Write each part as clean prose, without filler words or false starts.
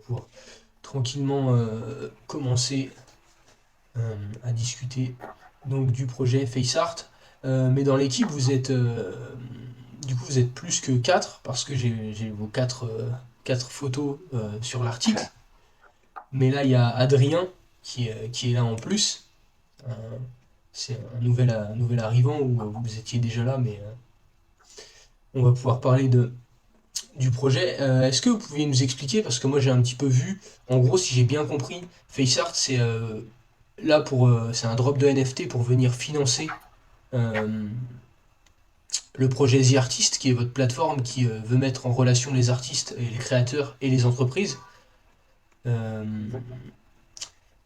pouvoir tranquillement commencer à discuter donc du projet FaceArt. Mais dans l'équipe, vous êtes plus que 4 parce que j'ai vos 4 photos sur l'article. Mais là, il y a Adrien qui est là en plus. Euh, c'est un nouvel arrivant où vous étiez déjà là, mais on va pouvoir parler du projet. Est-ce que vous pouviez nous expliquer, parce que moi j'ai un petit peu vu, en gros, si j'ai bien compris, FaceArt, c'est un drop de NFT pour venir financer euh, le projet The Artist, qui est votre plateforme qui veut mettre en relation les artistes et les créateurs et les entreprises. Euh, Exactement.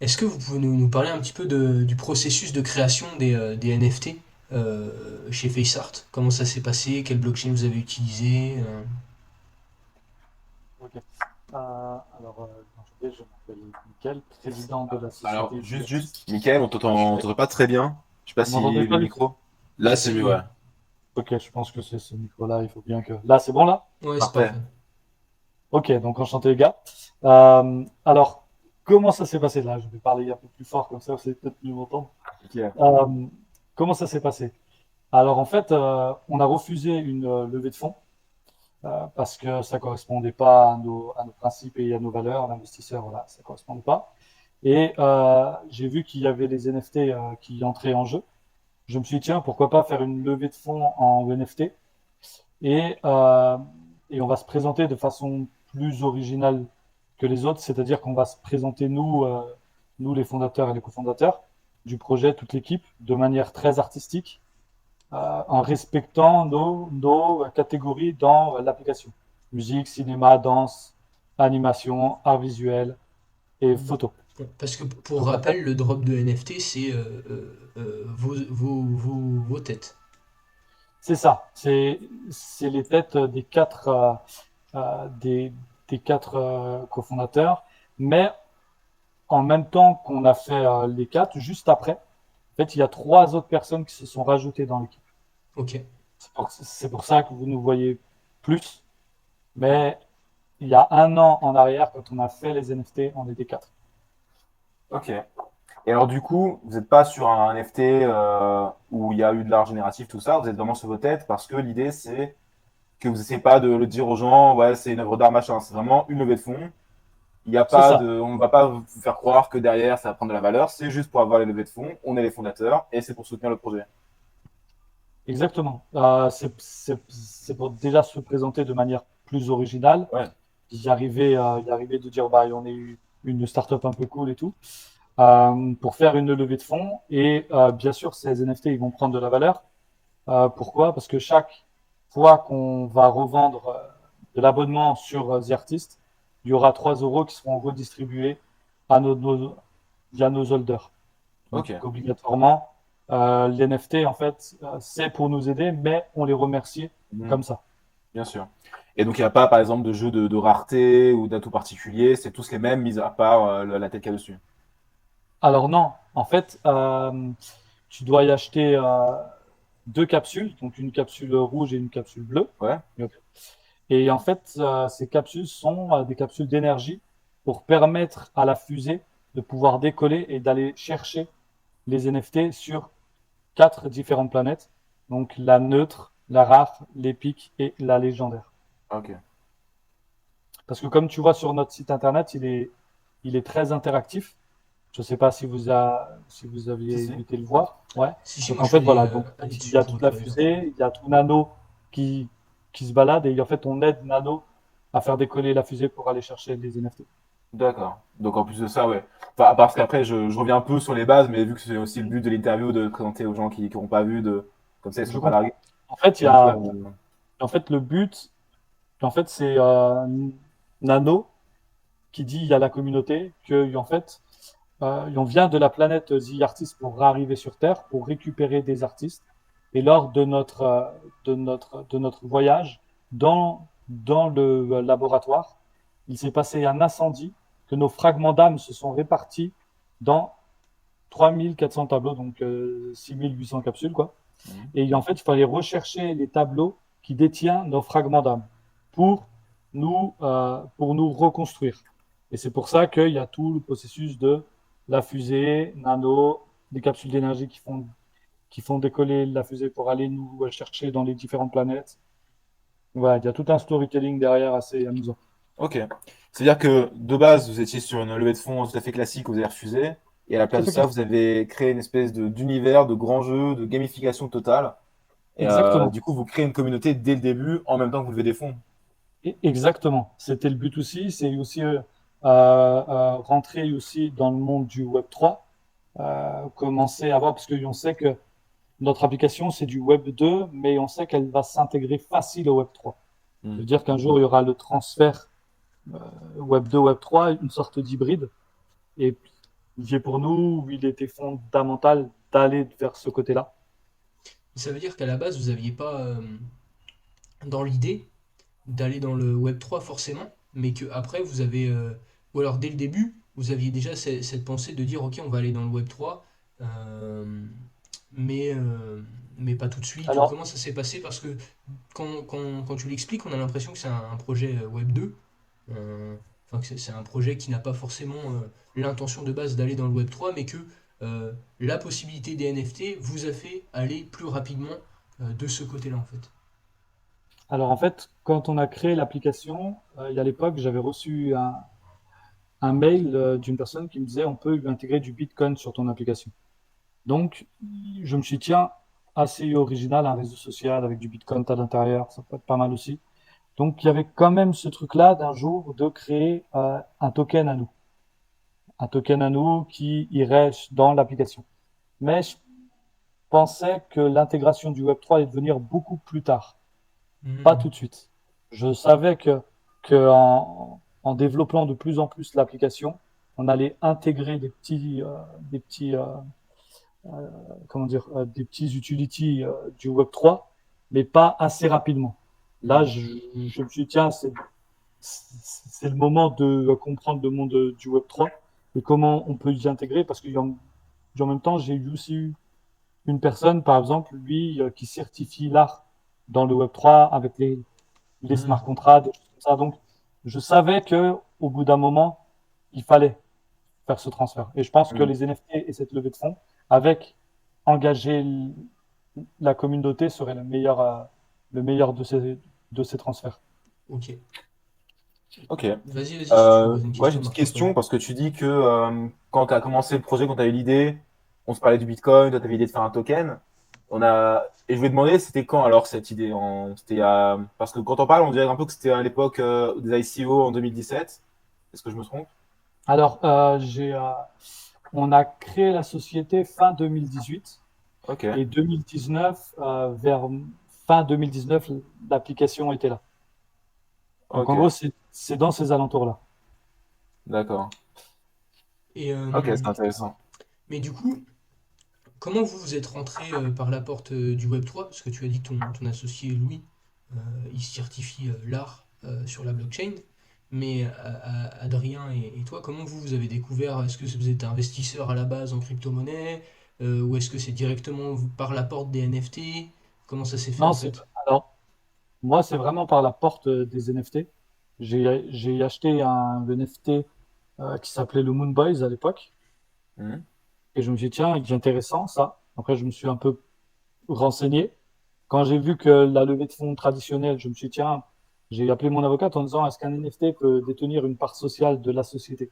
Est-ce que vous pouvez nous parler un petit peu du processus de création des NFT chez FaceArt? Comment ça s'est passé? Quelle blockchain vous avez utilisé? Ok. Enchanté, je m'appelle Mickaël, président de la Alors, société juste, Diartist. Mickaël, on Oui. t'entend pas très bien. Je sais pas Vous m'entendez si le pas du tout? micro. Là, Là, c'est c'est mieux, mieux. ouais. Ok, je pense que c'est ce micro-là. Il faut bien que. Là, c'est bon là? Ouais, c'est Parfait. parfait. Ok, donc enchanté les gars. Alors, comment ça s'est passé là? Je vais parler un peu plus fort comme ça, vous allez peut-être mieux m'entendre. Ok. Euh, comment ça s'est passé? Alors en fait, on a refusé une levée de fonds parce que ça correspondait pas à nos principes et à nos valeurs. L'investisseur, voilà, ça correspondait pas. Et j'ai vu qu'il y avait les NFT qui entraient en jeu. Je me suis dit, tiens, pourquoi pas faire une levée de fonds en NFT et, euh, et on va se présenter de façon plus originale que les autres, c'est-à-dire qu'on va se présenter nous les fondateurs et les cofondateurs du projet, toute l'équipe, de manière très artistique, en respectant nos catégories dans l'application. Musique, cinéma, danse, animation, art visuel et photo. Parce que pour Donc en fait, rappel, le drop de NFT, c'est vos têtes. c'est ça. C'est les têtes des quatre cofondateurs, mais en même temps qu'on a fait les quatre, juste après, en fait, il y a trois autres personnes qui se sont rajoutées dans l'équipe. Ok. C'est pour ça que vous nous voyez plus, mais il y a un an en arrière, quand on a fait les NFT, on était quatre. Ok. Et alors, du coup, vous n'êtes pas sur un NFT où il y a eu de l'art génératif, tout ça. Vous êtes vraiment sur vos têtes parce que l'idée, c'est que vous n'essayez pas de le dire aux gens, ouais, c'est une œuvre d'art, machin. C'est vraiment une levée de fonds. Il y a C'est pas ça, de, on ne va pas vous faire croire que derrière, ça va prendre de la valeur. C'est juste pour avoir les levées de fonds. On est les fondateurs et c'est pour soutenir le projet. exactement. C'est pour déjà se présenter de manière plus originale, Ouais. y arriver de dire, bah, on est une startup un peu cool et tout. Pour faire une levée de fonds. Et bien sûr, ces NFT, ils vont prendre de la valeur. Pourquoi? Parce que chaque fois qu'on va revendre de l'abonnement sur The Artist, il y aura 3 euros qui seront redistribués via nos holders. Donc, Ok. obligatoirement, l'NFT, en fait, c'est pour nous aider, mais on les remercie Mhm. comme ça. Bien sûr. Et donc, il n'y a pas, par exemple, de jeux de rareté ou d'atout particulier. C'est tous les mêmes, mis à part la tête qu'il y a dessus. Alors non, en fait, tu dois y acheter deux capsules, donc une capsule rouge et une capsule bleue. Ouais. Ok. Et en fait, ces capsules sont des capsules d'énergie pour permettre à la fusée de pouvoir décoller et d'aller chercher les NFT sur quatre différentes planètes. Donc la neutre, la rare, l'épique et la légendaire. Ok. Parce que comme tu vois sur notre site internet, il est très interactif. Je ne sais pas si vous Si, aviez si. été le voir. Ouais. Si, si, Donc moi en je fait, fais voilà. Donc allez il dessus y a pour toute votre la raison. fusée, il y a tout Nano qui se balade et en fait, on aide Nano à faire décoller la fusée pour aller chercher les NFT. D'accord. Donc, en plus de ça, ouais. Enfin, parce qu'après, je reviens un peu sur les bases, mais vu que c'est aussi le but de l'interview de présenter aux gens qui n'auront pas vu, comme ça, ils ne Je seront pas largués. comprends. En fait, il y Donc, a, en fait, le but, en fait, c'est Nano qui dit il y a la communauté que en fait, on vient de la planète The Artist pour arriver sur Terre pour récupérer des artistes. Et lors de notre voyage dans le laboratoire, il s'est passé un incendie que nos fragments d'âme se sont répartis dans 3400 tableaux, donc 6800 capsules, quoi. mhm. Et en fait, il fallait rechercher les tableaux qui détiennent nos fragments d'âme pour pour nous reconstruire. Et c'est pour ça qu'il y a tout le processus de la fusée, nano, des capsules d'énergie qui font décoller la fusée pour aller nous chercher dans les différentes planètes. Voilà, il y a tout un storytelling derrière assez amusant. Ok. C'est-à-dire que de base, vous étiez sur une levée de fonds tout à fait classique, vous avez refusé, et à la Tout à place de fait ça, classique. vous avez créé une espèce d'univers, de grand jeu, de gamification totale. Et Exactement. du coup, vous créez une communauté dès le début, en même temps que vous levez des fonds. Exactement. C'était le but aussi. C'est aussi rentrer aussi dans le monde du Web3, commencer à voir, parce qu'on sait que notre application, c'est du Web 2, mais on sait qu'elle va s'intégrer facile au Web 3. Ça Hmm. veut dire qu'un jour, il y aura le transfert Web 2, Web 3, une sorte d'hybride. Et j'ai pour nous, il était fondamental d'aller vers ce côté-là. Ça veut dire qu'à la base, vous n'aviez pas dans l'idée d'aller dans le Web 3 forcément, mais que après vous avez, ou alors dès le début, vous aviez déjà cette pensée de dire ok, on va aller dans le Web 3, euh, mais, euh, mais pas tout de suite, ou Alors, comment ça s'est passé? Parce que quand tu l'expliques, on a l'impression que c'est un projet Web 2, enfin que c'est un projet qui n'a pas forcément l'intention de base d'aller dans le Web 3, mais que la possibilité des NFT vous a fait aller plus rapidement de ce côté-là en fait. alors, en fait, quand on a créé l'application, il y a l'époque, j'avais reçu un mail d'une personne qui me disait on peut intégrer du Bitcoin sur ton application. Donc, je me suis dit, tiens, assez original, un réseau social avec du Bitcoin à l'intérieur, ça peut être pas mal aussi. Donc, il y avait quand même ce truc-là d'un jour de créer un token à nous qui irait dans l'application. Mais je pensais que l'intégration du Web 3 allait venir beaucoup plus tard, pas tout Mhm. de suite. Je savais que en développant de plus en plus l'application, on allait intégrer des petits comment dire, des petits utilities du Web 3, mais pas assez rapidement. Là, Mhm. je me suis dit, tiens, c'est le moment de comprendre le monde du Web 3 et comment on peut y intégrer, parce qu'en même temps, j'ai aussi eu une personne, par exemple, lui, qui certifie l'art dans le Web 3 avec les smart Mhm. contracts, des choses comme ça. Donc, je savais que au bout d'un moment, il fallait faire ce transfert. Et je pense que Hmm. les NFT et cette levée de fonds, avec engager la communauté, serait le meilleur de ces transferts. Ok. Ok. Vas-y, si tu veux poser une Ouais, j'ai question, une petite Marc-Antoine. question parce que tu dis que quand tu as commencé le projet, quand tu as eu l'idée, on se parlait du Bitcoin, toi tu avais l'idée de faire un token. Et je voulais demander, c'était quand alors cette idée Parce que quand on parle, on dirait un peu que c'était à l'époque des ICO en 2017. Est-ce que je me trompe? Alors, on a créé la société fin 2018 Ok, et 2019, vers fin 2019, l'application était là. Donc, en ok, gros, c'est dans ces alentours-là. d'accord. Et, Ok, c'est intéressant. mais du coup, comment vous êtes rentré par la porte du Web 3? Parce que tu as dit que ton associé Louis, euh, il certifie l'art sur la blockchain. Mais Adrien et toi, comment vous avez découvert? Est-ce que vous êtes investisseur à la base en crypto-monnaie, ou est-ce que c'est directement par la porte des NFT? Comment ça s'est fait Non, en fait? alors, moi, c'est vraiment par la porte des NFT. J'ai acheté un NFT qui s'appelait le Moon Boys à l'époque. Mhm. Et je me suis dit, tiens, c'est intéressant ça. Après, je me suis un peu renseigné. Quand j'ai vu que la levée de fonds traditionnelle, je me suis dit, tiens, j'ai appelé mon avocate en disant, est-ce qu'un NFT peut détenir une part sociale de la société?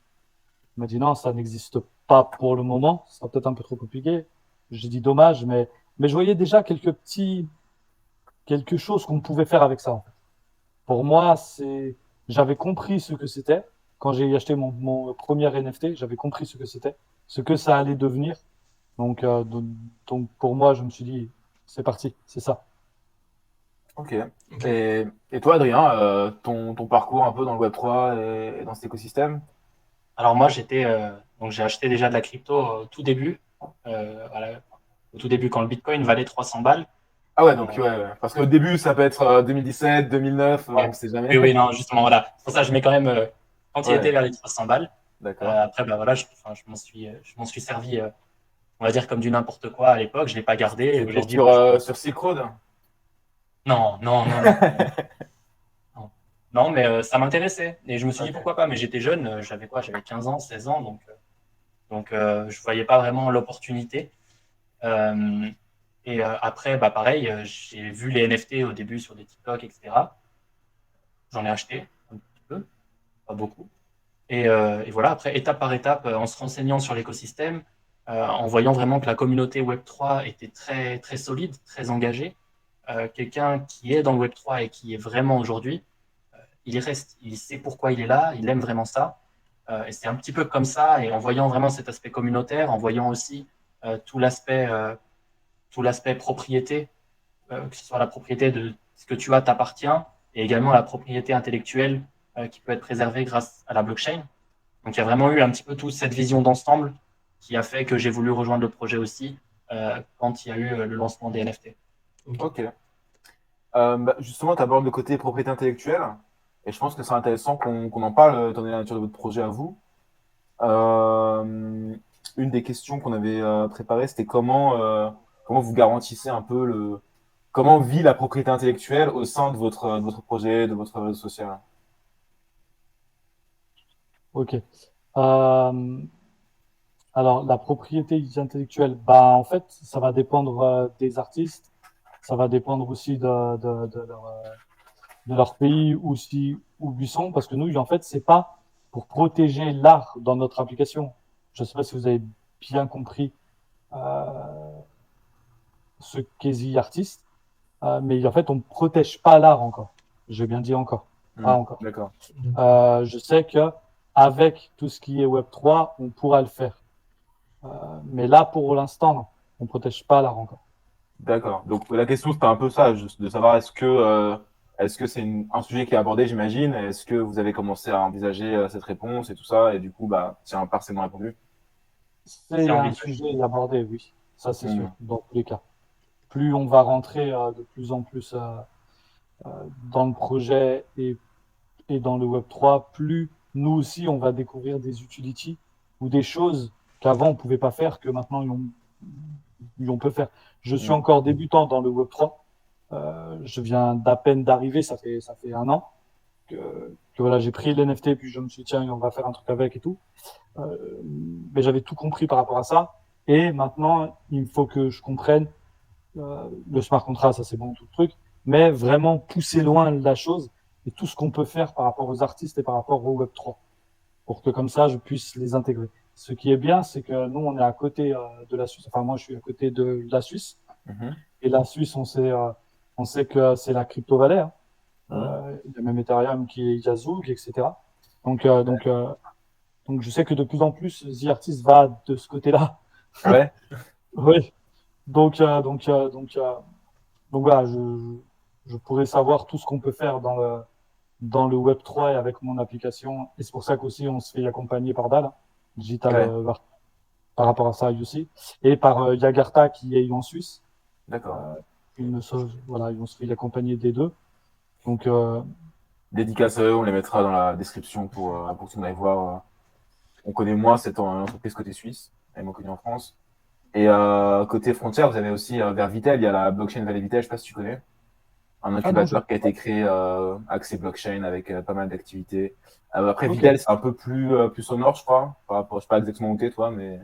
Il m'a dit, non, ça n'existe pas pour le moment. Ça sera peut-être un peu trop compliqué. J'ai dit, dommage, mais je voyais déjà quelque chose qu'on pouvait faire avec ça. Pour moi, j'avais compris ce que c'était. Quand j'ai acheté mon premier NFT, j'avais compris ce que c'était, ce que ça allait devenir. Donc, euh, donc, donc, pour moi, je me suis dit, c'est parti, c'est ça. Ok. Ok. Et toi, Adrien, ton parcours un peu dans le Web3 et dans cet écosystème? Alors moi, donc j'ai acheté déjà de la crypto au tout début, au tout début quand le Bitcoin valait 300 balles. Ah ouais, donc Euh, ouais, parce qu'au début, ça peut être 2017, 2009, on ouais. ne sait Oui, jamais. oui, non, justement, voilà. C'est pour ça que je mets quand même quand il était Ouais, vers les 300 balles. d'accord. Après, bah voilà, enfin, je m'en suis servi, on va dire comme du n'importe quoi à l'époque. Je l'ai pas gardé. Et C'était aujourd'hui, bah, sur Silk Road? non, non, non, non, non, non. Non, mais ça m'intéressait. Et je me suis dit Ok. pourquoi pas. Mais j'étais jeune, j'avais quoi? J'avais 15 ans, 16 ans, donc je voyais pas vraiment l'opportunité. Euh, et après, bah pareil, j'ai vu les NFT au début sur des TikTok, etc. J'en ai acheté un petit peu, pas beaucoup. Et voilà, après, étape par étape, en se renseignant sur l'écosystème, en voyant vraiment que la communauté Web3 était très, très solide, très engagée, quelqu'un qui est dans le Web3 et qui est vraiment aujourd'hui, il y reste, il sait pourquoi il est là, il aime vraiment ça. Et c'est un petit peu comme ça, et en voyant vraiment cet aspect communautaire, en voyant aussi euh, tout l'aspect euh, tout l'aspect propriété, que ce soit la propriété de ce que tu as t'appartient, et également la propriété intellectuelle qui peut être préservée grâce à la blockchain. Donc il y a vraiment eu un petit peu toute cette vision d'ensemble qui a fait que j'ai voulu rejoindre le projet aussi quand il y a eu le lancement des NFT. Ok. Ok. Bah, justement, tu abordes le côté propriété intellectuelle, et je pense que c'est intéressant qu'on en parle, étant donné la nature de votre projet à vous. Une des questions qu'on avait préparées, c'était comment vous garantissez un peu comment vit la propriété intellectuelle au sein de votre projet, de votre réseau social. Ok. Euh, alors, la propriété intellectuelle, bah, en fait, ça va dépendre des artistes, ça va dépendre aussi de leur pays où ils sont, parce que nous, en fait, c'est pas pour protéger l'art dans notre application. Je sais pas si vous avez bien compris euh, ce qu'est The Artist, mais en fait, on ne protège pas l'art encore. J'ai bien dit encore, pas encore. D'accord. Je sais que avec tout ce qui est Web3, on pourra le faire. Mais là, pour l'instant, non. On ne protège pas l'art encore. D'accord. Donc la question c'était un peu ça, juste de savoir est-ce que c'est un sujet qui est abordé, j'imagine, est-ce que vous avez commencé à envisager cette réponse et tout ça, et du coup bah tiens partiellement répondu. C'est C'est un envisagé. sujet abordé, oui. Ça, c'est Hmm. sûr, dans tous les cas. Plus on va rentrer de plus en plus dans le projet et dans le Web3, plus nous aussi, on va découvrir des utilities ou des choses qu'avant, on ne pouvait pas faire, que maintenant, on peut faire. Je suis Hmm. encore débutant dans le Web3. Je viens d'à peine d'arriver, ça fait un an que voilà, j'ai pris l'NFT, puis je me suis dit, tiens, on va faire un truc avec et tout. Mais j'avais tout compris par rapport à ça. Et maintenant, il faut que je comprenne le smart contract, ça c'est bon, tout le truc, mais vraiment pousser loin la chose et tout ce qu'on peut faire par rapport aux artistes et par rapport au Web3, pour que comme ça, je puisse les intégrer. Ce qui est bien, c'est que nous, on est à côté de la Suisse, enfin moi, je suis à côté de la Suisse, Mhm. et la Suisse, on sait que c'est la crypto-vallée, hein. Mhm. Il y a même Ethereum qui est Yazoo, etc. Donc, donc je sais que de plus en plus, The Artist va de ce côté-là. Ah ouais? Oui. Donc, donc voilà, je pourrais savoir tout ce qu'on peut faire dans le Web3 et avec mon application. Et c'est pour ça qu'aussi on se fait accompagner par DAL, Digital Ouais, par rapport à ça aussi, et par Yagarta qui est en Suisse. d'accord. Euh, voilà, on se fait accompagner des deux. Donc, Dédicace à eux, on les mettra dans la description pour que tu ailles voir. On connaît moins cette entreprise côté suisse, elle est moins connue en France. Et côté frontière, vous avez aussi vers Vitel, il y a la blockchain Valley Vitel, je sais pas si tu connais. Un ah non, je... incubateur qui a été créé axé blockchain avec pas mal d'activités. Après, Ok. Vitel, c'est un peu plus au nord, je crois. Par rapport, je sais pas exactement où t'es, toi, mais.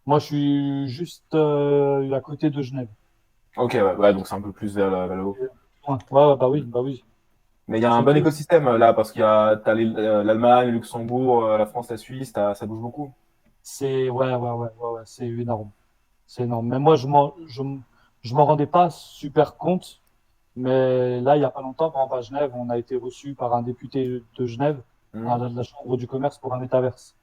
Moi, je suis juste à côté de Genève. Ok, ouais, ouais, donc c'est un peu plus vers le haut. Ouais, ouais, ouais, bah oui, bah oui. Mais il y a un C'est bon plus, écosystème là, parce t'as l'Allemagne, le Luxembourg, la France, la Suisse, ça bouge beaucoup. ouais, ouais, ouais, ouais, ouais, c'est énorme. C'est énorme. Mais moi, je m'en rendais pas super compte. Mais là, il n'y a pas longtemps, par exemple, à Genève, on a été reçu par un député de Genève à Mhm. la Chambre du commerce pour un métaverse.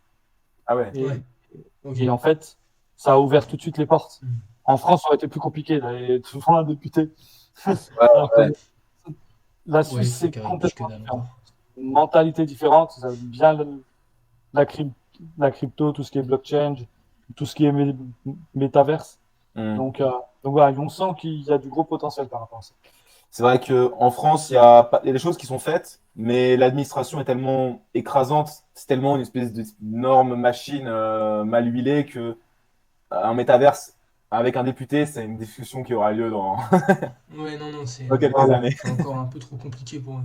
Ah ouais. Ouais, Et, ok. et en fait, ça a ouvert tout de suite les portes. Hmm. En France, ça aurait été plus compliqué d'aller devant un député. Ouais, Alors que ouais. la Ouais, Suisse, c'est c'est carrément que complètement dalle différent. encore. Une mentalité différente. Ça aime bien la, cryp- la crypto, tout ce qui est blockchain, tout ce qui est métaverse. Mhm. Donc, donc voilà, on sent qu'il y a du gros potentiel par rapport à ça. C'est vrai que en France, il y a des choses qui sont faites, mais l'administration est tellement écrasante, c'est tellement une espèce de norme machine mal huilée que un métaverse avec un député, c'est une discussion qui aura lieu dans, Ouais, non, non, dans quelques Voilà. années. c'est encore un peu trop compliqué pour eux.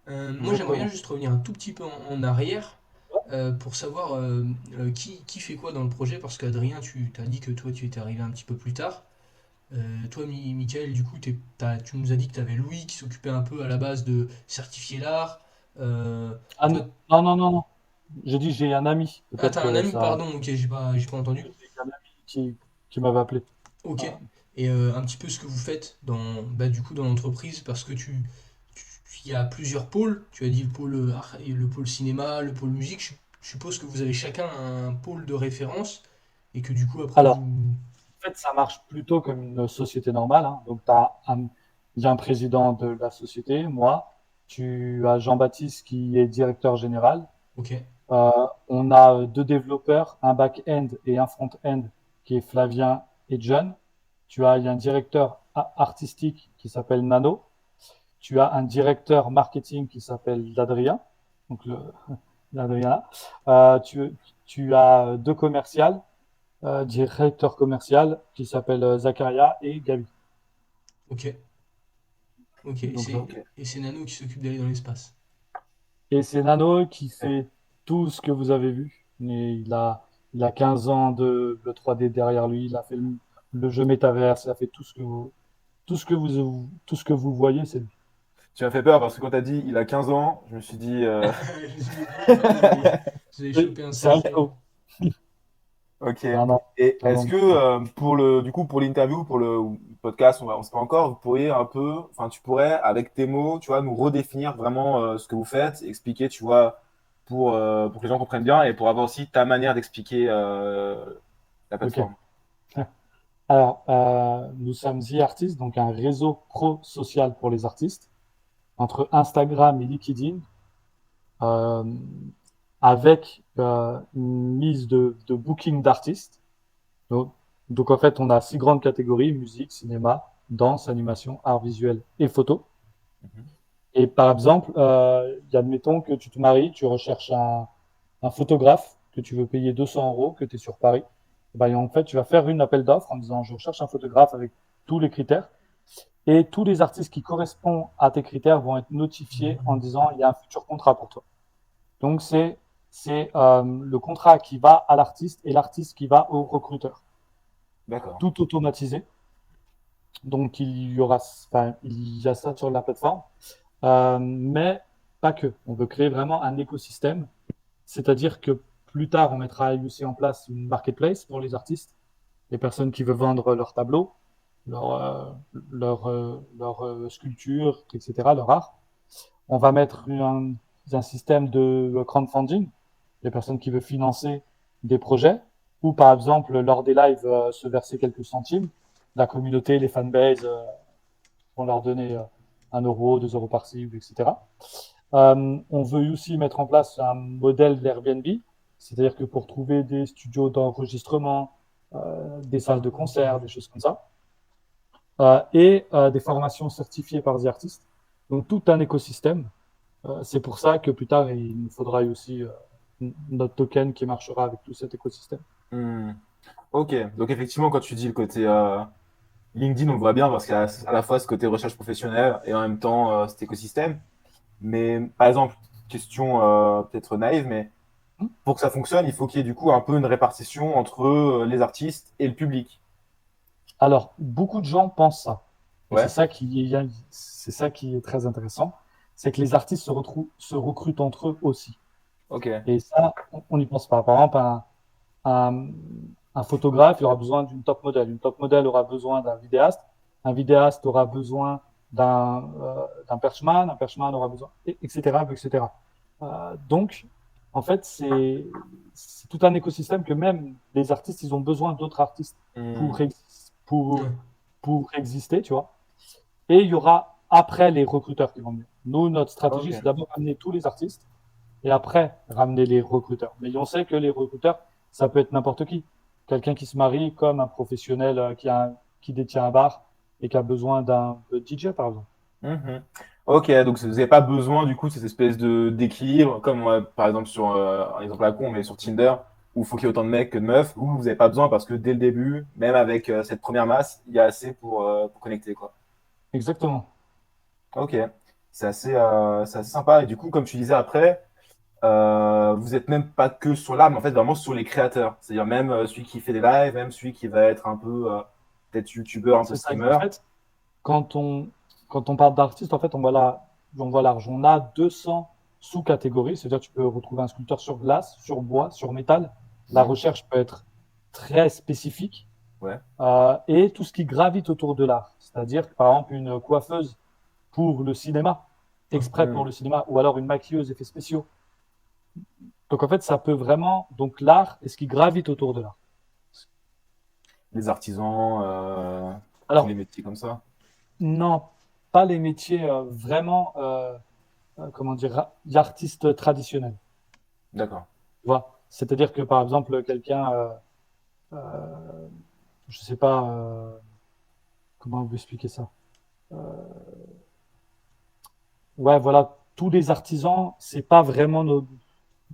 Moi, j'aimerais bien Exactement. juste revenir un tout petit peu en arrière pour savoir qui fait quoi dans le projet, parce qu'Adrien, tu t'as dit que toi, tu étais arrivé un petit peu plus tard. Toi, Michael, du coup, tu nous as dit que tu avais Louis qui s'occupait un peu à la base de certifier l'art. Euh, Ah toi, non, non, non, non. J'ai dit j'ai un ami. ah, Peut-être t'as un que ami, ça. pardon, ok, j'ai pas entendu. J'ai un ami qui m'avait appelé. Ok. Ah, Et un petit peu ce que vous faites du coup, dans l'entreprise, parce que il y a plusieurs pôles. Tu as dit le pôle cinéma, le pôle musique. Je suppose que vous avez chacun un pôle de référence et que du coup, après, Alors, vous. en fait, ça marche plutôt comme une société normale, hein. Donc, il y a un président de la société, moi. Tu as Jean-Baptiste qui est directeur général. Ok. Euh, on a deux développeurs, un back-end et un front-end, qui est Flavien et John. Il y a un directeur artistique qui s'appelle Nano. Tu as un directeur marketing qui s'appelle Adrien. Donc, l'Adrien. Tu as deux commerciales, directeur commercial qui s'appelle Zakaria et Gabi. Ok. Ok. Et Donc, c'est, et c'est Nano qui s'occupe d'aller dans l'espace. et c'est Nano qui fait tout ce que vous avez vu. Mais il a 15 ans de le 3D derrière lui. Il a fait le jeu métaverse. Il a fait tout ce que vous voyez, c'est lui. Tu m'as fait peur parce que quand t'as dit il a 15 ans, je me suis dit. Je me suis dit, vous avez chopé un C'est un sacré. mytho. Ok. Non, non, Et est-ce vraiment. que du coup pour l'interview, pour le podcast, on sait pas encore, vous pourriez un peu, enfin tu pourrais avec tes mots, tu vois, nous redéfinir vraiment ce que vous faites, expliquer, tu vois, pour que les gens comprennent bien et pour avoir aussi ta manière d'expliquer la Ok. plateforme. Alors, nous sommes The donc un réseau pro-social pour les artistes, entre Instagram et LinkedIn, euh, avec une mise de booking d'artistes. Donc, donc, en fait, on a six grandes catégories, musique, cinéma, danse, animation, art visuel et photo. Mhm. Et par exemple, admettons que tu te maries, tu recherches un photographe que tu veux payer 200 euros, que tu es sur Paris. Ben, en fait, tu vas faire une appel d'offres en disant je recherche un photographe avec tous les critères. Et tous les artistes qui correspondent à tes critères vont être notifiés en disant il y a un futur contrat pour toi. Donc c'est le contrat qui va à l'artiste et l'artiste qui va au recruteur. D'accord. Tout automatisé. Donc il y a ça sur la plateforme. Mais pas que. On veut créer vraiment un écosystème. C'est-à-dire que plus tard, on mettra aussi en place une marketplace pour les artistes, les personnes qui veulent vendre leurs tableaux, leur sculpture, etc., leur art. On va mettre un système de crowdfunding, les personnes qui veulent financer des projets, ou par exemple, lors des lives, se verser quelques centimes. La communauté, les fanbases, vont leur donner 1 euro, 2 euros par-ci, etc. On veut aussi mettre en place un modèle d'Airbnb, c'est-à-dire que pour trouver des studios d'enregistrement, des salles de concert, des choses comme ça, et des formations certifiées par The Artist. Donc tout un écosystème. C'est pour ça que plus tard, il nous faudra aussi notre token qui marchera avec tout cet écosystème. Hmm. Ok. Donc effectivement, quand tu dis le côté LinkedIn, on le voit bien parce qu'il y a à la fois ce côté recherche professionnelle et en même temps cet écosystème. Mais par exemple, question peut-être naïve, mais pour que ça fonctionne, il faut qu'il y ait du coup un peu une répartition entre les artistes et le public. Alors, beaucoup de gens pensent ça. Et Ouais, c'est ça qui est très intéressant. C'est que les artistes se recrutent entre eux aussi. ok. Et ça, on n'y pense pas. Par exemple, un, un photographe, il aura besoin d'une top modèle. Une top modèle aura besoin d'un vidéaste. Un vidéaste aura besoin d'un perchman. Un perchman aura besoin, etc., etc. Donc, en fait, c'est tout un écosystème que même les artistes, ils ont besoin d'autres artistes Hmm, pour, ex- pour, Ouais. pour exister, tu vois. Et il y aura après les recruteurs qui vont venir. Nous, notre stratégie, c'est ok. d'abord amener tous les artistes et après ramener les recruteurs. Mais on sait que les recruteurs, ça peut être n'importe qui. Quelqu'un qui se marie comme un professionnel qui détient un bar et qui a besoin d'un DJ, par exemple. Mhm. Ok, donc vous n'avez pas besoin du coup de cette espèce de d'équilibre, comme par exemple sur un exemple à con, mais sur Tinder, où il faut qu'il y ait autant de mecs que de meufs, où vous n'avez pas besoin parce que dès le début, même avec cette première masse, il y a assez pour connecter, quoi. Exactement. Ok. c'est assez sympa. Et du coup, comme tu disais après, vous êtes même pas que sur l'art, mais en fait vraiment sur les créateurs. C'est-à-dire même celui qui fait des lives, même celui qui va être un peu peut-être youtubeur, un peu C'est ça. En streamer. fait, quand on, quand on parle d'artiste, en fait, on voit large. On a 200 sous-catégories, c'est-à-dire tu peux retrouver un sculpteur sur glace, sur bois, sur métal. La Mhm. recherche peut être très spécifique Ouais. et tout ce qui gravite autour de l'art. C'est-à-dire, par exemple, une coiffeuse pour le cinéma, exprès pour Mhm. le cinéma, ou alors une maquilleuse effets spéciaux. Donc en fait, ça peut vraiment, donc l'art et ce qui gravite autour de l'art. Les artisans, tous les Alors, métiers comme ça. non, pas les métiers vraiment, comment dire, l'artiste traditionnel. D'accord. Tu vois? C'est-à-dire que par exemple, quelqu'un, euh, je sais pas, comment vous expliquer ça? Euh, ouais, voilà, tous les artisans, c'est pas vraiment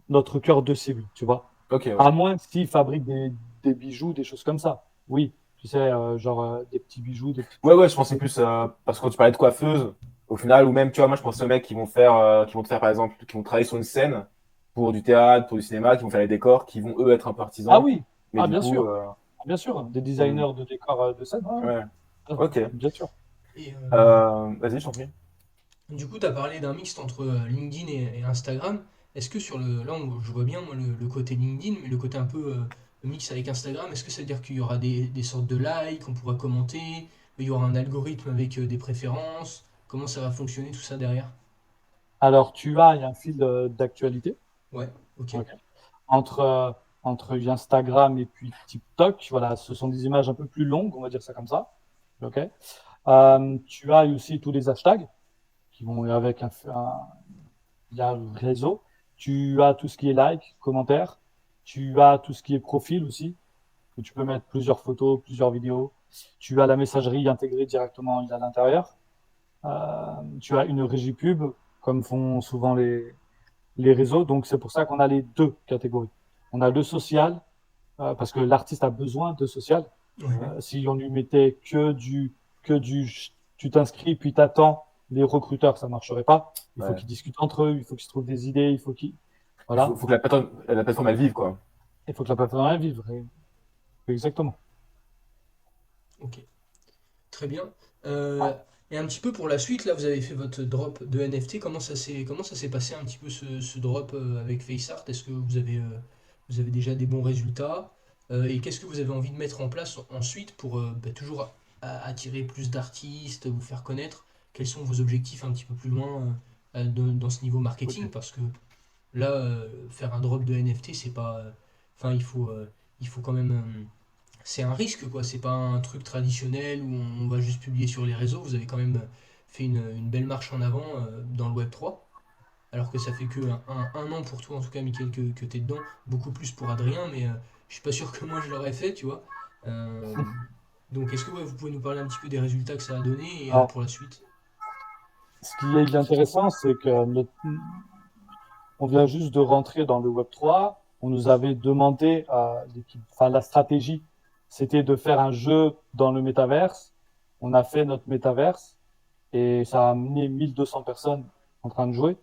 notre cœur de cible, tu vois. Ok, ouais. À moins s'ils fabriquent des bijoux, des choses comme ça. Oui, tu sais, genre des petits bijoux, des petits Ouais, trucs. ouais, je pensais plus parce que quand tu parlais de coiffeuse, au final, ou même, tu vois, moi je pense aux mecs qui vont te faire par exemple, qui vont travailler sur une scène pour du théâtre, pour du cinéma, qui vont faire les décors, qui vont eux être un peu Ah artisans. oui, Mais ah du coup, bien sûr, des hmm, designers de décors de scène, ouais, ouais, ouais, ok. bien sûr. Et Vas-y, je t'en prie. du coup, tu as parlé d'un mixte entre LinkedIn et Instagram. Est-ce que sur le. Là, je vois bien moi, le côté LinkedIn, mais le côté un peu mix avec Instagram, est-ce que ça veut dire qu'il y aura des sortes de likes, on pourra commenter, il y aura un algorithme avec des préférences? Comment ça va fonctionner tout ça derrière? Alors, il y a un fil d'actualité, Ouais, ok. ok, entre, entre Instagram et puis TikTok. Voilà, ce sont des images un peu plus longues, on va dire ça comme ça. Ok. Tu as aussi tous les hashtags qui vont avec il y a le réseau. Tu as tout ce qui est like, commentaire. Tu as tout ce qui est profil aussi, où tu peux mettre plusieurs photos, plusieurs vidéos. Tu as la messagerie intégrée directement à l'intérieur. Tu as une régie pub, comme font souvent les réseaux. Donc, c'est pour ça qu'on a les deux catégories. On a le social, parce que l'artiste a besoin de social. Ouais. Mhm. Si on lui mettait tu t'inscris puis t'attends les recruteurs, ça marcherait pas. Il faut Ouais. qu'ils discutent entre eux, il faut qu'ils se trouvent des idées, voilà. Faut que la plateforme elle vive, quoi. Il faut que la plateforme vive. Exactement. Ok. Très bien. Ouais. Euh, et un petit peu pour la suite, là, vous avez fait votre drop de NFT. Comment ça s'est passé un petit peu ce drop avec FaceArt? Est-ce que vous avez déjà des bons résultats? Et qu'est-ce que vous avez envie de mettre en place ensuite pour toujours attirer plus d'artistes, vous faire connaître? Quels sont vos objectifs un petit peu plus loin dans ce niveau marketing? Ok. Parce que là, faire un drop de NFT, c'est pas. Enfin, il faut quand même. C'est un risque, quoi. C'est pas un truc traditionnel où on va juste publier sur les réseaux. Vous avez quand même fait une belle marche en avant dans le Web3. Alors que ça fait que un an pour toi, en tout cas, Mickaël, que tu es dedans. Beaucoup plus pour Adrien, mais je suis pas sûr que moi je l'aurais fait, tu vois. Euh, donc, est-ce que ouais, vous pouvez nous parler un petit peu des résultats que ça a donné et Alors, pour la suite? ce qui est intéressant, c'est que on vient juste de rentrer dans le Web3. On nous avait demandé, enfin, la stratégie, c'était de faire un jeu dans le métaverse. On a fait notre métaverse et ça a amené 1200 personnes en train de jouer.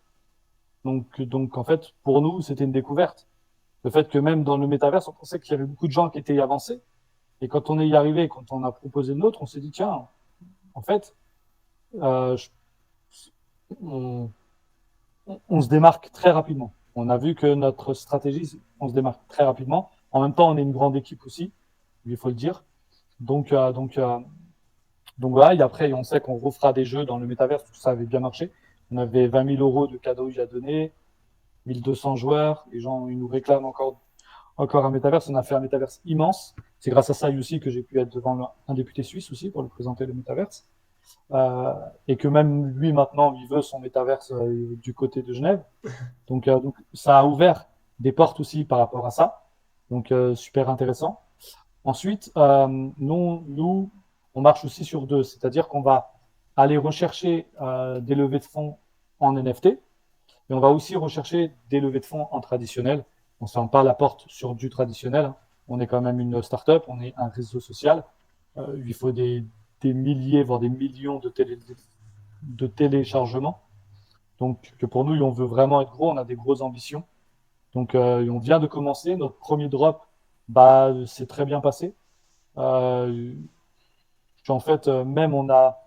Donc en fait, pour nous, c'était une découverte. Le fait que même dans le métaverse, on pensait qu'il y avait beaucoup de gens qui étaient avancés. Et quand on est y arrivé, quand on a proposé le nôtre, on s'est dit, tiens, en fait, euh, je- on, on se démarque très rapidement. On a vu que notre stratégie, on se démarque très rapidement. En même temps, on est une grande équipe aussi, il faut le dire. Donc, euh, donc, euh, donc voilà, et après, on sait qu'on refera des jeux dans le métaverse, parce que ça avait bien marché. On avait 20 000 euros de cadeaux à donner, 1200 joueurs, les gens, ils nous réclament encore un métaverse. On a fait un métaverse immense. C'est grâce à ça aussi que j'ai pu être devant un député suisse aussi pour lui présenter le métaverse. Et que même lui, maintenant, il veut son métaverse du côté de Genève. Donc, ça a ouvert des portes aussi par rapport à ça. Donc, super intéressant. Ensuite, nous, on marche aussi sur deux, c'est-à-dire qu'on va aller rechercher des levées de fonds en NFT, et on va aussi rechercher des levées de fonds en traditionnel. On ne ferme pas la porte sur du traditionnel, hein. On est quand même une start-up, on est un réseau social. Il faut des milliers, voire des millions de téléchargements Donc, que pour nous, on veut vraiment être gros, on a des grosses ambitions. Donc, on vient de commencer. Notre premier drop, bah, c'est très bien passé. Euh, En fait, même on a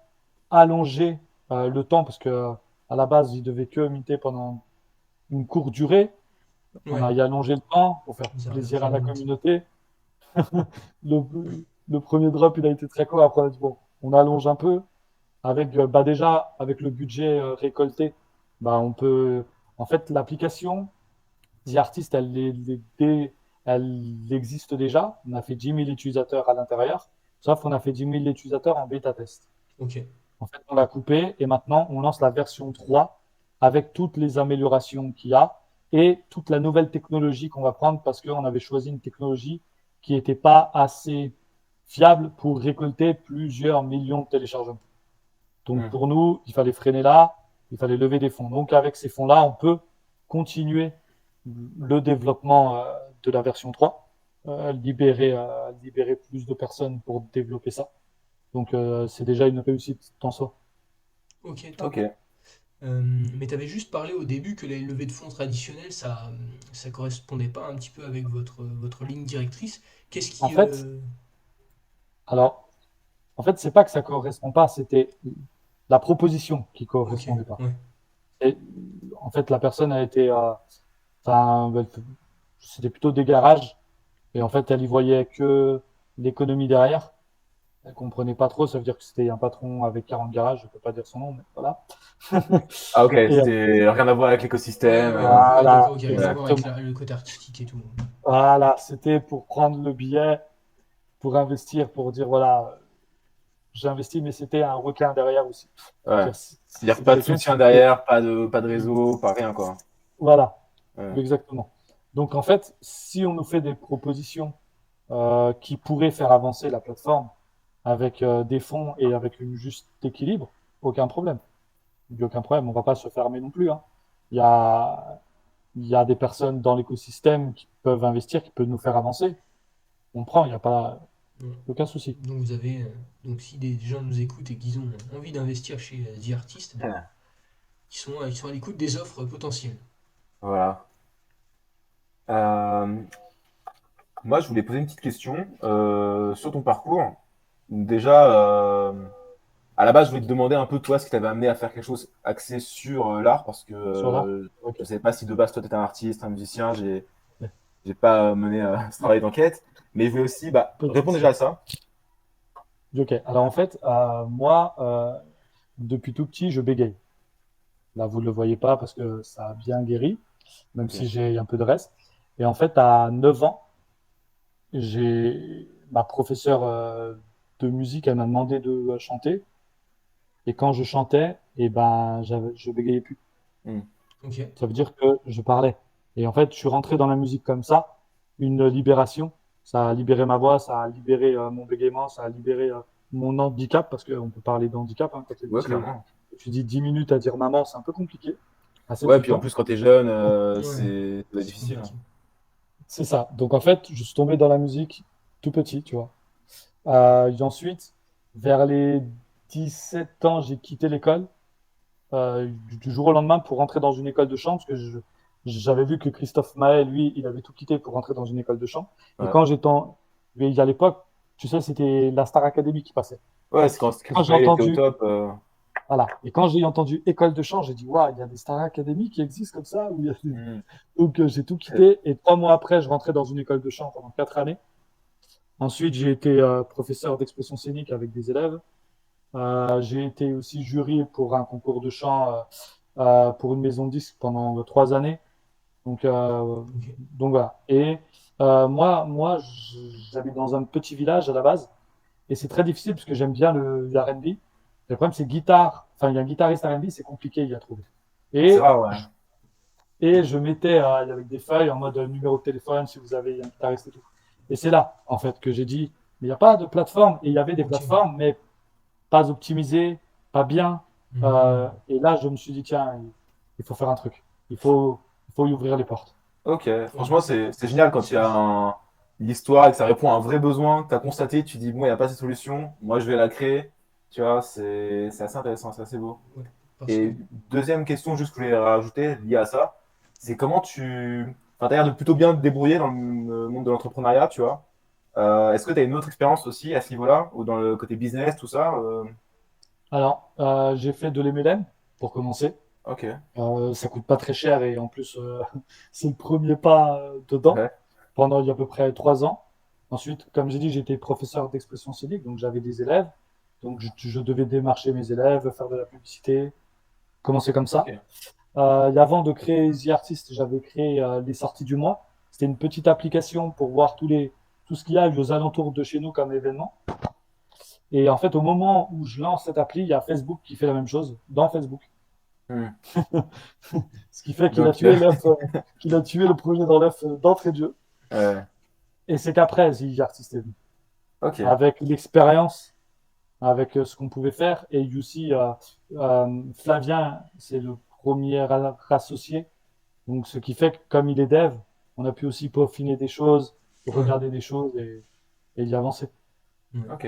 allongé le temps parce que à la base, il devait que minter pendant une courte durée. On Ouais, a y allongé le temps pour faire vous avez plaisir rajouté à un la limite. communauté. Le, le premier drop, il a été très court. Après, on a dit, bon, on allonge un peu. Avec, bah déjà, avec le budget récolté, bah on peut. En fait, l'application The Artist, elle existe déjà. On a fait 10 000 utilisateurs à l'intérieur. Sauf qu'on a fait 10 000 utilisateurs en bêta test. Ok, En fait, on l'a coupé et maintenant, on lance la version 3 avec toutes les améliorations qu'il y a et toute la nouvelle technologie qu'on va prendre parce qu'on avait choisi une technologie qui n'était pas assez fiable pour récolter plusieurs millions de téléchargements. Donc Hmm. pour nous, il fallait freiner là, il fallait lever des fonds. Donc avec ces fonds-là, on peut continuer le développement de la version 3, libérer plus de personnes pour développer ça. Donc c'est déjà une réussite en soi. ok, top. Ok. Mais tu avais juste parlé au début que les levées de fonds traditionnelles, ça correspondait pas un petit peu avec votre ligne directrice. Qu'est-ce En qui... fait, alors, en fait, c'est pas que ça correspond pas, c'était la proposition qui Ok, correspondait pas. ouais. Et en fait, la personne a été, enfin, c'était plutôt des garages. Et en fait, elle y voyait que l'économie derrière. Elle comprenait pas trop. Ça veut dire que c'était un patron avec 40 garages. Je peux pas dire son nom, mais voilà. Ah, ok, Et c'était rien à voir avec Ouais, l'écosystème. ouais, ouais, d'accord, voilà, ok, rien à voir avec exactement. le côté artistique et tout. Voilà, c'était pour prendre le billet, pour investir, pour dire voilà, j'ai investi, mais c'était un requin derrière aussi. Ouais. C'est-à-dire, C'est-à-dire c'était pas de quelqu'un soutien qui était, derrière, pas de réseau, pas rien, quoi. voilà, Ouais. exactement. Donc en fait, si on nous fait des propositions qui pourraient faire avancer la plateforme avec des fonds et avec une juste équilibre, aucun problème. Il n'y a aucun problème, on ne va pas se fermer non plus, hein. Il y a, il y a des personnes dans l'écosystème qui peuvent investir, qui peuvent nous faire avancer. On prend, il n'y a pas Ouais. aucun souci. Donc vous avez, donc si des gens nous écoutent et qu'ils ont envie d'investir chez The Artist, ben, ils sont à l'écoute des offres potentielles. Voilà. Euh, Moi, je voulais poser une petite question sur ton parcours. Déjà, à la base, je voulais te demander un peu, toi, ce qui t'avait amené à faire quelque chose axé sur l'art, parce que Sur là? Ok. je ne savais pas si de base, toi, tu étais un artiste, un musicien, j'ai pas mené ce travail d'enquête, mais je voulais aussi bah, Pas de répondre souci. déjà à ça. Ok. Alors en fait, moi, depuis tout petit, je bégaye. Là, vous ne le voyez pas parce que ça a bien guéri, même Ok. si j'ai un peu de reste. Et en fait, à 9 ans, j'ai ma professeure de musique, elle m'a demandé de chanter. Et quand je chantais, et ben, je bégayais plus. Hmm. Ok. Ça veut dire que je parlais. Et en fait, je suis rentré dans la musique comme ça, une libération. Ça a libéré ma voix, ça a libéré mon bégaiement, ça a libéré mon handicap, parce qu'on peut parler d'handicap hein, quand tu es Ouais, petit. clairement. Tu dis 10 minutes à dire maman, c'est un peu compliqué à Ouais, 7-8 puis en ans. plus, quand t'es jeune, Ouais, c'est c'est difficile, compliqué. hein. C'est ça. Donc en fait, je suis tombé dans la musique tout petit, tu vois. Et ensuite, vers les 17 ans, j'ai quitté l'école du jour au lendemain pour rentrer dans une école de chant, parce que j'avais vu que Christophe Maé, lui, il avait tout quitté pour rentrer dans une école de chant. Et Ouais, quand j'étais mais à l'époque, tu sais, c'était la Star Academy qui passait. ouais c'est quand Quand Christophe j'ai Maé était au entendu, top. voilà. Et quand j'ai entendu école de chant, j'ai dit, waouh, il y a des Star Academy qui existent comme ça. Hmm. Donc j'ai tout quitté. Et 3 mois après, je rentrais dans une école de chant pendant 4 années. Ensuite, j'ai été professeur d'expression scénique avec des élèves. J'ai été aussi jury pour un concours de chant pour une maison de disques pendant 3 années. Donc, Ok. voilà. Et j'habite dans un petit village à la base, et c'est très difficile parce que j'aime bien le R&B. Le problème, c'est guitare. Enfin, il y a un guitariste R&B, c'est compliqué il y a trouvé. C'est Et rare, ouais. je mettais avec des feuilles en mode numéro de téléphone si vous avez un guitariste et tout. Et c'est là, en fait, que j'ai dit, mais il n'y a pas de plateforme. Et il y avait des Ok. plateformes, mais pas optimisées, pas bien. Mhm. Et là, je me suis dit, tiens, il faut faire un truc. Il faut y ouvrir les portes. Ok, Ouais, franchement, c'est génial quand il y a une histoire et que ça répond à un vrai besoin que tu as constaté, tu dis, bon, il n'y a pas cette solution, moi je vais la créer. Tu vois, c'est assez intéressant, c'est assez beau. ouais. Parce que Et deuxième question, juste que je voulais rajouter liée à ça, c'est comment Enfin, tu as l'air de plutôt bien te débrouiller dans le monde de l'entrepreneuriat, tu vois. Est-ce que tu as une autre expérience aussi à ce niveau-là, ou dans le côté business, tout ça Alors, j'ai fait de l'MLM pour commencer. Ok. Ça coûte pas très cher et en plus, c'est le premier pas dedans Ouais. pendant il y a à peu près 3 ans. Ensuite, comme j'ai dit, j'étais professeur d'expression scénique, donc j'avais des élèves. Donc je devais démarcher mes élèves, faire de la publicité, commencer comme Ok. ça. Et avant de créer The Artist, j'avais créé les sorties du mois. C'était une petite application pour voir tout ce qu'il y a aux alentours de chez nous comme événement. Et en fait, au moment où je lance cette appli, il y a Facebook qui fait la même chose dans Facebook. Hmm. Ce qui fait qu'il a Donc, tué l'œuf, qu'il a tué le projet dans l'œuf d'entrée de jeu. euh, Et c'est qu'après, The Artist est venu. ok. Avec l'expérience, avec ce qu'on pouvait faire. Et aussi, Flavien, c'est le premier associé. Donc, ce qui fait que comme il est dev, on a pu aussi peaufiner des choses, ouais, regarder des choses et y avancer. ouais. Ok.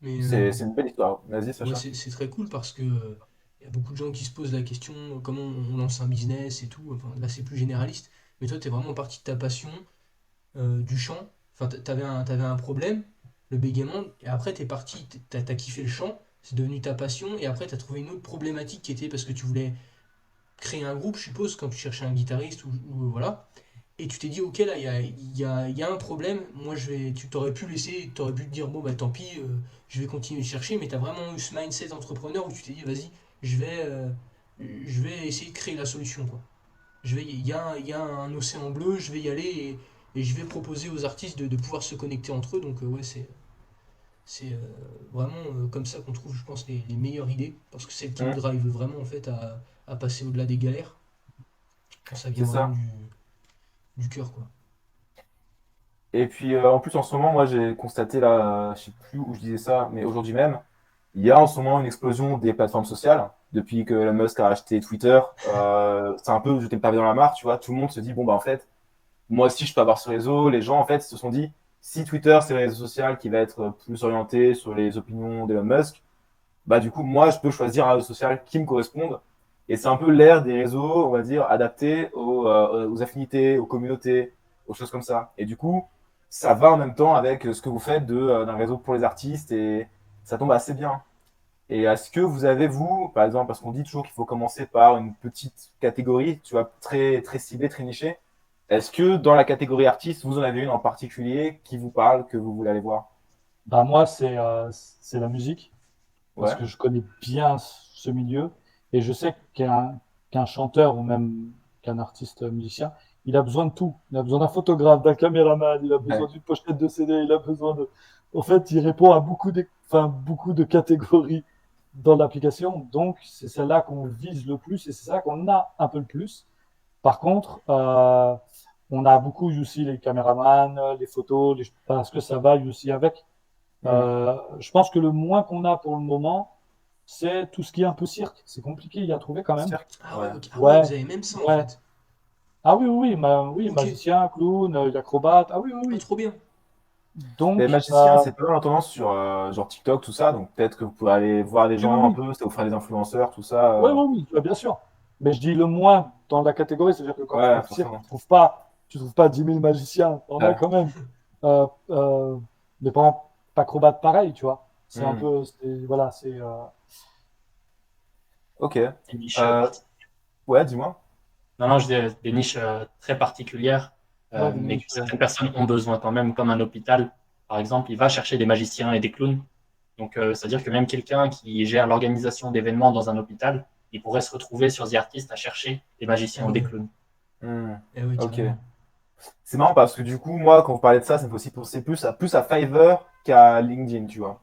Mais C'est une belle histoire. Vas-y, ouais, Sacha. c'est très cool parce que y a beaucoup de gens qui se posent la question comment on lance un business et tout. Enfin, là, c'est plus généraliste. Mais toi, tu es vraiment parti de ta passion, du chant. Enfin, t'avais un problème, le bégaiement, et après, t'es parti, t'as kiffé le chant, c'est devenu ta passion, et après, t'as trouvé une autre problématique qui était parce que tu voulais créer un groupe, je suppose, quand tu cherchais un guitariste voilà. Et tu t'es dit, ok, là, il y a un problème. Moi, tu t'aurais pu laisser, tu aurais pu te dire, bon, bah tant pis, je vais continuer de chercher. Mais tu as vraiment eu ce mindset entrepreneur où tu t'es dit, vas-y, je vais, euh, je vais essayer de créer la solution, quoi. Il y a un océan bleu, je vais y aller et je vais proposer aux artistes de pouvoir se connecter entre eux. Donc, ouais, c'est vraiment comme ça qu'on trouve, je pense, les meilleures idées. Parce que c'est celles qui nous Hmm. drive vraiment, en fait, à passer au-delà des galères. Quand ça vient C'est vraiment ça. du cœur, quoi. Et puis en plus en ce moment, moi j'ai constaté là, je sais plus où je disais ça, mais aujourd'hui même, il y a en ce moment une explosion des plateformes sociales. Depuis que Elon Musk a acheté Twitter, c'est un peu jeter le pavé dans la mare, tu vois. Tout le monde se dit bon bah en fait, moi aussi je peux avoir ce réseau. Les gens en fait se sont dit si Twitter c'est le réseau social qui va être plus orienté sur les opinions d'Elon Musk, bah du coup moi je peux choisir un réseau social qui me corresponde. Et c'est un peu l'ère des réseaux, on va dire, adaptés aux affinités, aux communautés, aux choses comme ça. Et du coup, ça va en même temps avec ce que vous faites d'un réseau pour les artistes et ça tombe assez bien. Et est-ce que vous avez, vous, par exemple, parce qu'on dit toujours qu'il faut commencer par une petite catégorie, tu vois, très, très ciblée, très nichée, est-ce que dans la catégorie artiste, vous en avez une en particulier qui vous parle, que vous voulez aller voir? Bah, moi, c'est la musique. Parce Ouais. que je connais bien ce milieu et je sais qu'un chanteur ou même qu'un artiste musicien, il a besoin de tout. Il a besoin d'un photographe, d'un caméraman, il a besoin Ouais. d'une pochette de CD, il a besoin de... En fait, il répond à beaucoup de catégories dans l'application. Donc, c'est celle-là qu'on vise le plus et c'est ça qu'on a un peu le plus. Par contre, on a beaucoup aussi les caméramans, les photos, parce que ça va aussi avec. Hmm. Je pense que le moins qu'on a pour le moment, c'est tout ce qui est un peu cirque. C'est compliqué à trouver quand même. Cirque? Ah ouais, Ouais. ok. Ah ouais, Ouais, vous avez même ça en ouais. fait. Ah oui, oui, oui, oui, Ok. magicien, clown, acrobate. Ah oui, oui, Ah, oui. trop bien. Les Donc, magiciens, c'est pas mal en tendance sur genre TikTok, tout ça, donc peut-être que vous pouvez aller voir des oui, oui, gens un oui. peu, ça vous fera des influenceurs, tout ça. Oui, oui, oui, bien sûr. Mais je dis le moins dans la catégorie, c'est-à-dire que quand tu Ouais, tapes cirque, forcément. tu trouves pas 10 000 magiciens. T'en as Ouais. quand même. Euh, mais pas acrobate pareil, tu vois. C'est un Hmm. peu, voilà, Ok. Des niches Euh, particulières. ouais, dis-moi. Non, non, je dis des niches très particulières, ouais, des mais que niches, certaines personnes ont besoin quand même, comme un hôpital, par exemple, il va chercher des magiciens et des clowns. Donc, c'est-à-dire que même quelqu'un qui gère l'organisation d'événements dans un hôpital, il pourrait se retrouver sur The Artist à chercher des magiciens Ah ou des ouais. clowns. Hmm. Ah ouais, Ok. carrément. C'est marrant parce que du coup, moi, quand vous parlez de ça, ça me fait aussi penser plus à Fiverr qu'à LinkedIn, tu vois.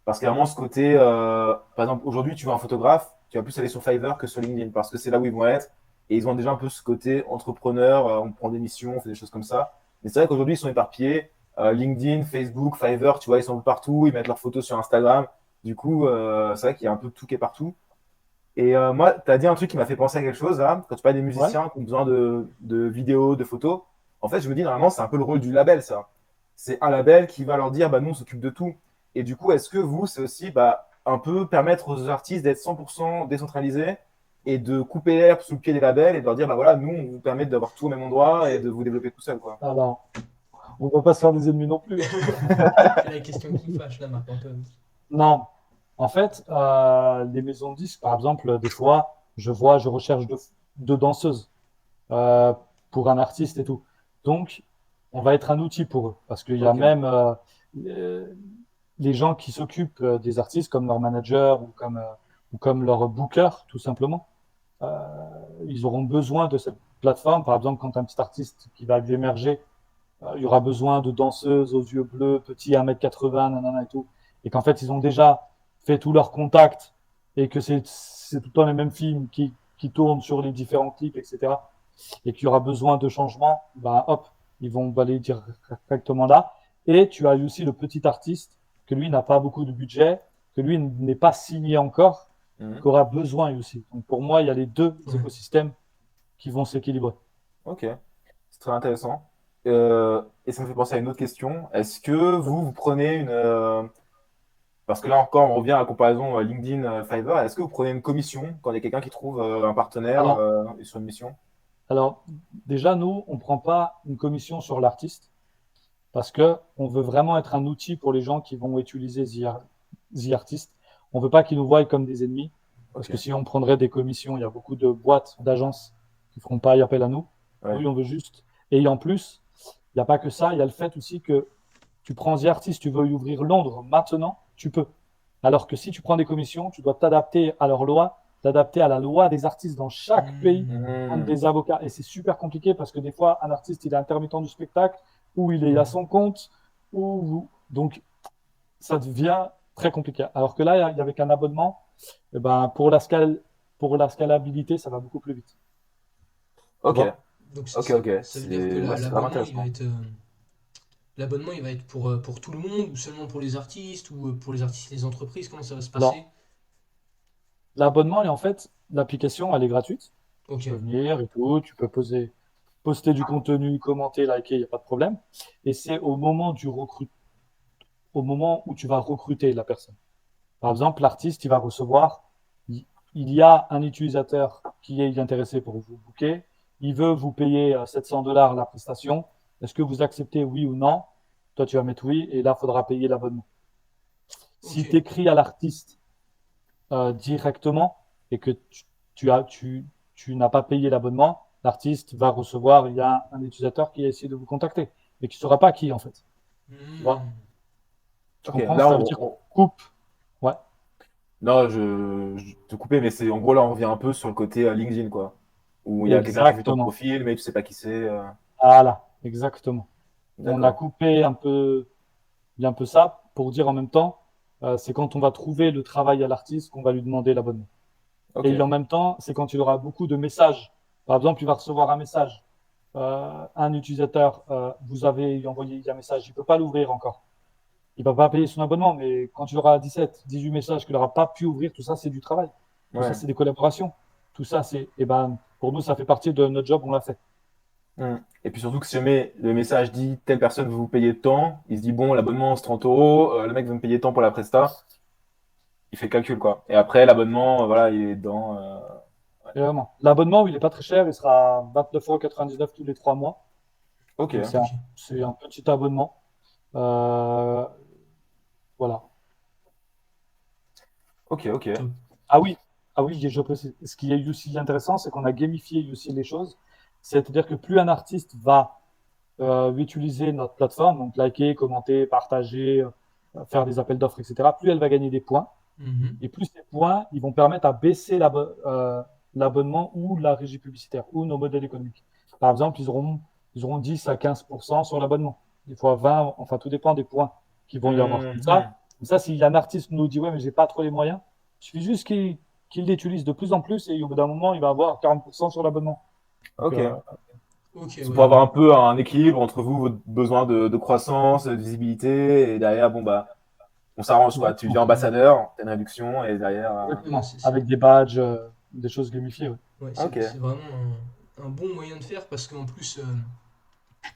Parce qu'il y a vraiment ce côté, par exemple, aujourd'hui, tu veux un photographe, tu vas plus aller sur Fiverr que sur LinkedIn parce que c'est là où ils vont être. Et ils ont déjà un peu ce côté entrepreneur, on prend des missions, on fait des choses comme ça. Mais c'est vrai qu'aujourd'hui, ils sont éparpillés. LinkedIn, Facebook, Fiverr, tu vois, ils sont un peu partout, ils mettent leurs photos sur Instagram. Du coup, c'est vrai qu'il y a un peu tout qui est partout. Et moi, tu as dit un truc qui m'a fait penser à quelque chose, là, quand tu parles des ouais. musiciens qui ont besoin de vidéos, de photos. En fait, je me dis, normalement, c'est un peu le rôle du label, ça. C'est un label qui va leur dire, bah, nous, on s'occupe de tout. Et du coup, est-ce que vous, c'est aussi, bah, un peu permettre aux artistes d'être 100% décentralisés et de couper l'herbe sous le pied des labels et de leur dire, bah voilà, nous, on vous permet d'avoir tout au même endroit et de vous développer tout seul, quoi. Alors, on ne va pas se faire des ennemis non plus, hein. C'est la question qui fâche là, Marc-Antoine. Non. En fait, les maisons de disques, par exemple, des fois, je recherche deux danseuses euh, pour un artiste et tout. Donc, on va être un outil pour eux. Parce qu'il y a Ok. même euh, les gens qui s'occupent des artistes, comme leur manager ou comme leur booker, tout simplement. Euh, Ils auront besoin de cette plateforme. Par exemple, quand un petit artiste qui va émerger, il y aura besoin de danseuses aux yeux bleus, petits 1m80, nanana et tout. Et qu'en fait, ils ont déjà fait tous leurs contacts et que c'est tout le temps les mêmes films qui tournent sur les différents clips, etc. Et qu'il y aura besoin de changements, ben hop, ils vont aller directement là. Et tu as aussi le petit artiste que lui n'a pas beaucoup de budget, que lui n'est pas signé encore, Mhm. qui aura besoin aussi. Donc pour moi, il y a les deux Ouais. écosystèmes qui vont s'équilibrer. Ok, c'est très intéressant. Et ça me fait penser à une autre question. Est-ce que vous prenez une... parce que là encore, on revient à la comparaison LinkedIn, Fiverr. Est-ce que vous prenez une commission quand il y a quelqu'un qui trouve un partenaire Alors, sur une mission? Alors, déjà, nous, on ne prend pas une commission sur l'artiste parce que on veut vraiment être un outil pour les gens qui vont utiliser The Artist. On ne veut pas qu'ils nous voient comme des ennemis parce Ok, que si on prendrait des commissions, il y a beaucoup de boîtes, d'agences qui ne feront pas appel à nous. ouais. Oui, on veut juste. Et en plus, il n'y a pas que ça, il y a le fait aussi que tu prends The Artist, tu veux y ouvrir Londres maintenant, tu peux. Alors que si tu prends des commissions, tu dois t'adapter à leur loi, t'adapter à la loi des artistes dans chaque pays Mmh. contre Mhm. des avocats. Et c'est super compliqué parce que des fois, un artiste, il est intermittent du spectacle, ou il est à son compte, ou donc ça devient très compliqué. Alors que là, avec un abonnement, eh ben, pour la scalabilité, ça va beaucoup plus vite. Tu Ok, vois? Donc ok, ok. ça veut dire que Ouais, c'est vraiment l'abonnement, il va intéressant. être, l'abonnement, il va être pour tout le monde ou seulement pour les artistes ou pour les artistes et les entreprises, comment ça va se passer? Alors, l'abonnement, et en fait, l'application, elle est gratuite. Ok. Tu peux venir et tout, poster du contenu, commenter, liker, il n'y a pas de problème. Et c'est au moment où tu vas recruter la personne. Par exemple, l'artiste, il va recevoir, il y a un utilisateur qui est intéressé pour vous booker, il veut vous payer $700 la prestation. Est-ce que vous acceptez oui ou non? Toi, tu vas mettre oui, et là, il faudra payer l'abonnement. Ok. Si tu écris à l'artiste directement et que tu n'as pas payé l'abonnement, l'artiste va recevoir, il y a un utilisateur qui a essayé de vous contacter, mais qui ne saura pas qui en fait. Tu vois? Mmh. Tu Ok, comprends? là, Ça veut dire coupe. Ouais, non, je te coupais, mais c'est en gros, là, on revient un peu sur le côté LinkedIn, quoi. Où il y a quelqu'un qui a vu ton exactement. profil, mais tu sais pas qui c'est. Voilà, exactement. On a D'accord. coupé un peu ça pour dire en même temps, c'est quand on va trouver le travail à l'artiste qu'on va lui demander l'abonnement. Ok. Et en même temps, c'est quand il aura beaucoup de messages. Par exemple, il va recevoir un message. Un utilisateur, vous avez envoyé un message, il ne peut pas l'ouvrir encore. Il ne va pas payer son abonnement, mais quand il aura 17, 18 messages qu'il n'aura pas pu ouvrir, tout ça, c'est du travail. Tout ça, Ouais. c'est des collaborations. Tout ça, pour nous, ça fait partie de notre job, on l'a fait. Hmm. Et puis surtout que si jamais le message dit telle personne veut vous payer tant, il se dit bon, l'abonnement c'est 30 euros, le mec veut me payer tant pour la presta, il fait le calcul quoi. Et après, l'abonnement, voilà, il est dans. Et vraiment. L'abonnement, il n'est pas très cher, il sera 29,99 € tous les 3 mois. Ok, Donc, Ok. c'est un petit abonnement. Euh, voilà. ok, ok. Top. Ah oui, ah oui, je précise. Ce qui est aussi intéressant, c'est qu'on a gamifié aussi les choses. C'est-à-dire que plus un artiste va utiliser notre plateforme, donc liker, commenter, partager, faire des appels d'offres, etc., plus elle va gagner des points. Mhm. Et plus ces points, ils vont permettre à baisser l'abonnement ou la régie publicitaire ou nos modèles économiques. Par exemple, ils auront 10 à 15% sur l'abonnement. Des fois 20, enfin tout dépend des points qu'ils vont y avoir. Mhm. Comme ça, si un artiste nous dit ouais, mais j'ai pas trop les moyens, il suffit juste qu'il l'utilise de plus en plus et au bout d'un moment, il va avoir 40% sur l'abonnement. Donc, Ok. Ok, C'est pour ouais. avoir un peu un équilibre entre vous, votre besoin de croissance, de visibilité, et derrière, bon bah, on s'arrange quoi. Tu exactement. deviens ambassadeur, t'as une réduction, et derrière. Ouais, Exactement. Avec des badges, des choses gamifiées. Ouais. ouais, Ok. c'est vraiment un bon moyen de faire parce qu'en plus,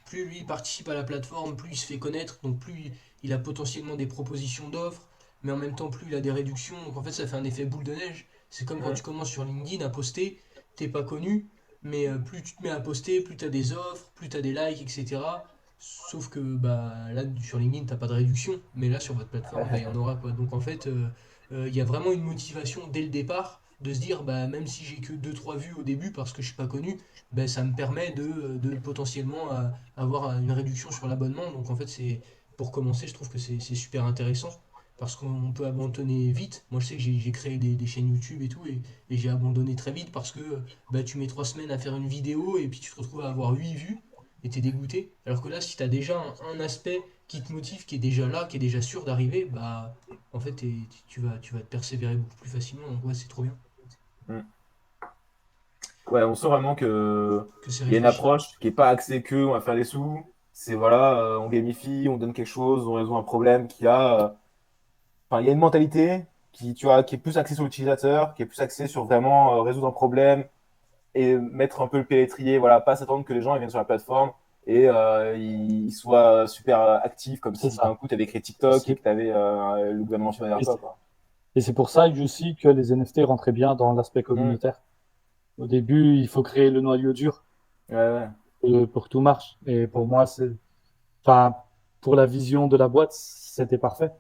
plus lui participe à la plateforme, plus il se fait connaître, donc plus il a potentiellement des propositions d'offres. mais en même temps, plus il a des réductions. Donc en fait, ça fait un effet boule de neige. C'est comme quand Mm. tu commences sur LinkedIn à poster, t'es pas connu, mais plus tu te mets à poster, plus tu as des offres, plus tu as des likes, etc. Sauf que bah, là, sur LinkedIn, t'as pas de réduction, mais là, sur votre plateforme, bah, il y en aura quoi. Donc en fait, il y a vraiment une motivation dès le départ de se dire, bah, même si j'ai que deux trois vues au début parce que je suis pas connu, bah, ça me permet de potentiellement avoir une réduction sur l'abonnement. Donc en fait, pour commencer, je trouve que c'est super intéressant parce qu'on peut abandonner vite. Moi, je sais que j'ai créé des chaînes YouTube et tout, et j'ai abandonné très vite parce que bah, tu mets 3 semaines à faire une vidéo et puis tu te retrouves à avoir 8 vues et t'es dégoûté. Alors que là, si t'as déjà un aspect qui te motive, qui est déjà là, qui est déjà sûr d'arriver, bah en fait, tu vas te persévérer beaucoup plus facilement. Donc ouais, c'est trop bien Mm. Ouais, on sent vraiment que que c'est il y a une réfléchi. approche qui est pas axée que on va faire des sous. C'est voilà, on gamifie, on donne quelque chose, on résout un problème qui a. Enfin, il y a une mentalité qui, tu vois, qui est plus axée sur l'utilisateur, qui est plus axée sur vraiment résoudre un problème et mettre un peu le pied à l'étrier. Voilà, pas s'attendre que les gens ils viennent sur la plateforme et ils soient super actifs comme C'est si d'un ça. coup tu avais créé TikTok et C'est- que tu avais le gouvernement chinois Et derrière toi, c'est quoi. et c'est pour ça aussi que les NFT rentraient bien dans l'aspect Mm. communautaire. Au début, il faut créer le noyau dur Ouais, ouais. pour que tout marche. Et pour moi, enfin, pour la vision de la boîte, c'était parfait.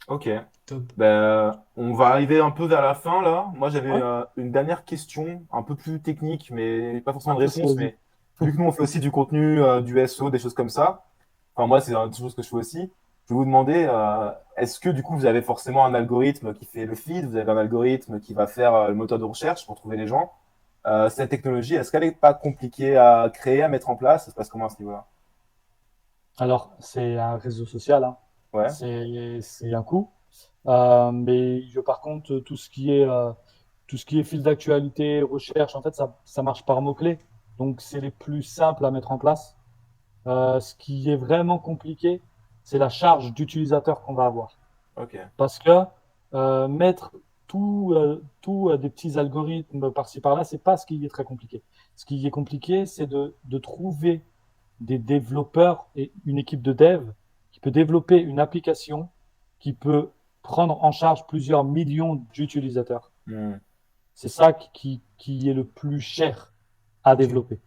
Ok. Top. Ben, on va arriver un peu vers la fin là. Moi, j'avais Ouais, une dernière question, un peu plus technique, mais pas forcément de vas-y, réponse. vas-y. Mais vu que nous, on fait aussi du contenu, du SEO, des choses comme ça, enfin, moi, c'est une chose que je fais aussi. Je vais vous demander, est-ce que du coup, vous avez forcément un algorithme qui fait le feed, vous avez un algorithme qui va faire le moteur de recherche pour trouver les gens. Cette technologie, est-ce qu'elle n'est pas compliquée à créer, à mettre en place? Ça se passe comment à ce niveau-là? Alors, c'est un réseau social, hein. Ouais. C'est un coût. Mais par contre, tout ce qui est fil d'actualité, recherche, en fait, ça marche par mots-clés. Donc, c'est les plus simples à mettre en place. Ce qui est vraiment compliqué, c'est la charge d'utilisateur qu'on va avoir. Ok. Parce que mettre tout des petits algorithmes par-ci par-là, c'est pas ce qui est très compliqué. Ce qui est compliqué, c'est de trouver des développeurs et une équipe de dev qui peut développer une application qui peut prendre en charge plusieurs millions d'utilisateurs. Hmm. C'est ça qui est le plus cher à Ok. développer.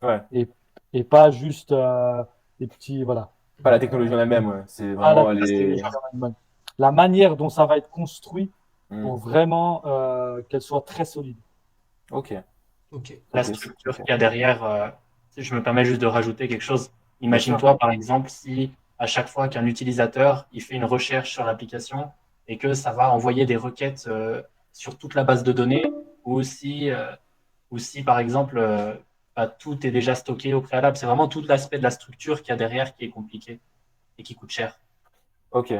Ouais. Et, et pas juste des petits, voilà. Pas la technologie en elle-même, ouais. C'est Ah, vraiment la les. technologie en elle-même. La manière dont ça va être construit Hmm. pour vraiment qu'elle soit très solide. Ok. Ok. La Ok. structure Ok. qu'il y a derrière, si je me permets juste de rajouter quelque chose. Bien sûr. Imagine-toi, par exemple, si à chaque fois qu'un utilisateur il fait une recherche sur l'application et que ça va envoyer des requêtes sur toute la base de données, ou si par exemple, bah, tout est déjà stocké au préalable. C'est vraiment tout l'aspect de la structure qu'il y a derrière qui est compliqué et qui coûte cher. Ok.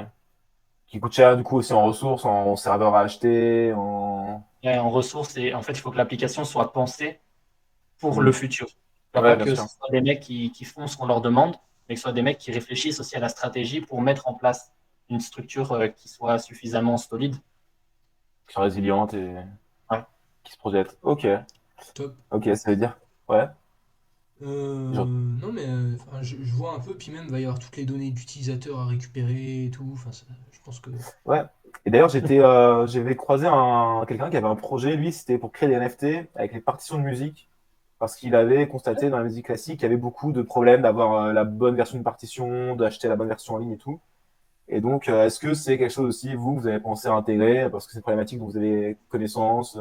Qui coûte cher, du coup, aussi en ressources, en serveur à acheter, en. Et en ressources, et en fait, il faut que l'application soit pensée pour le Hmm. futur. Il ne faut Ouais, pas bien que ce sûr. soit des mecs qui font ce qu'on leur demande, mais que ce soit des mecs qui réfléchissent aussi à la stratégie pour mettre en place une structure qui soit suffisamment solide. Qui sont résilientes et Ouais. qui se projettent. Ok. Top. Ok, ça veut dire. Ouais. Genre- Non mais enfin, je vois un peu, puis même il va y avoir toutes les données d'utilisateurs à récupérer et tout. Enfin, je pense que. Ouais. Et d'ailleurs, j'avais croisé quelqu'un qui avait un projet, lui, c'était pour créer des NFT avec les partitions de musique. Parce qu'il avait constaté dans la musique classique qu'il y avait beaucoup de problèmes d'avoir la bonne version de partition, d'acheter la bonne version en ligne et tout. Et donc, est-ce que c'est quelque chose aussi, vous avez pensé à intégrer, parce que c'est une problématique dont vous avez connaissance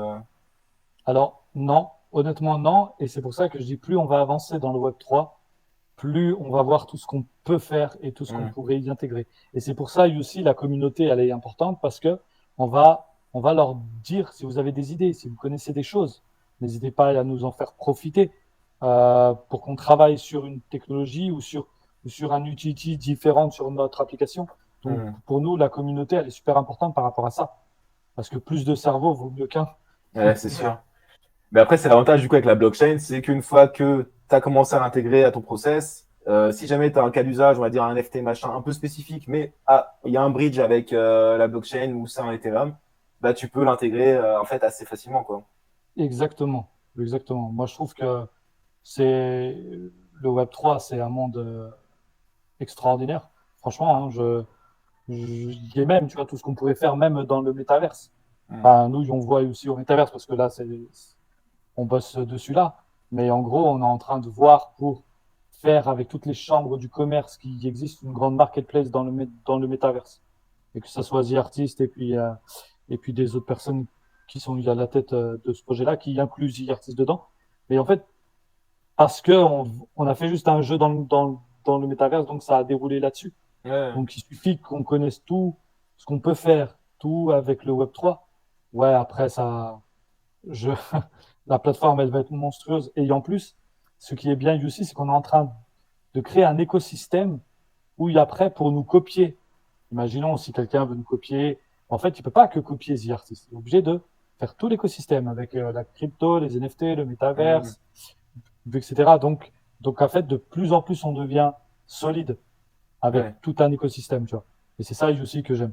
Alors, non, honnêtement, non. Et c'est pour ça que je dis plus on va avancer dans le Web3, plus on va voir tout ce qu'on peut faire et tout ce qu'on Hmm. pourrait y intégrer. Et c'est pour ça aussi la communauté, elle est importante parce que on va leur dire si vous avez des idées, si vous connaissez des choses, n'hésitez pas à nous en faire profiter pour qu'on travaille sur une technologie ou sur un utility différent sur notre application. Donc, Hmm. pour nous, la communauté, elle est super importante par rapport à ça. Parce que plus de cerveau vaut mieux qu'un. Ouais, c'est sûr. Mais après, c'est l'avantage du coup avec la blockchain, c'est qu'une fois que tu as commencé à l'intégrer à ton process, si jamais tu as un cas d'usage, on va dire un NFT machin un peu spécifique, mais il y a un bridge avec la blockchain ou c'est un Ethereum, bah tu peux l'intégrer en fait assez facilement quoi. Exactement, exactement. Moi, je trouve que c'est le Web3, c'est un monde extraordinaire. Franchement, hein, Je même, tu vois, tout ce qu'on pourrait faire même dans le métaverse. Mm. Enfin, nous, on voit aussi au métaverse parce que là, on bosse dessus là. Mais en gros, on est en train de voir pour faire avec toutes les chambres du commerce qui existent une grande marketplace dans le métaverse. Et que ce soit The Artist et puis des autres personnes qui sont à la tête de ce projet-là, qui incluent The Artist dedans. Mais en fait, parce que on a fait juste un jeu dans le métaverse, donc ça a déroulé là-dessus. Ouais. Donc il suffit qu'on connaisse tout ce qu'on peut faire, tout avec le Web3. Ouais, après ça, je, la plateforme, elle va être monstrueuse. Et en plus, ce qui est bien aussi, c'est qu'on est en train de créer un écosystème où il y a après pour nous copier. Imaginons si quelqu'un veut nous copier. En fait, il peut pas que copier The Artist. Il est obligé de faire tout l'écosystème avec la crypto, les NFT, le Mm. métaverse, etc. Donc, en fait, de plus en plus, on devient solide avec Ouais. tout un écosystème, tu vois. Et c'est ça aussi que j'aime.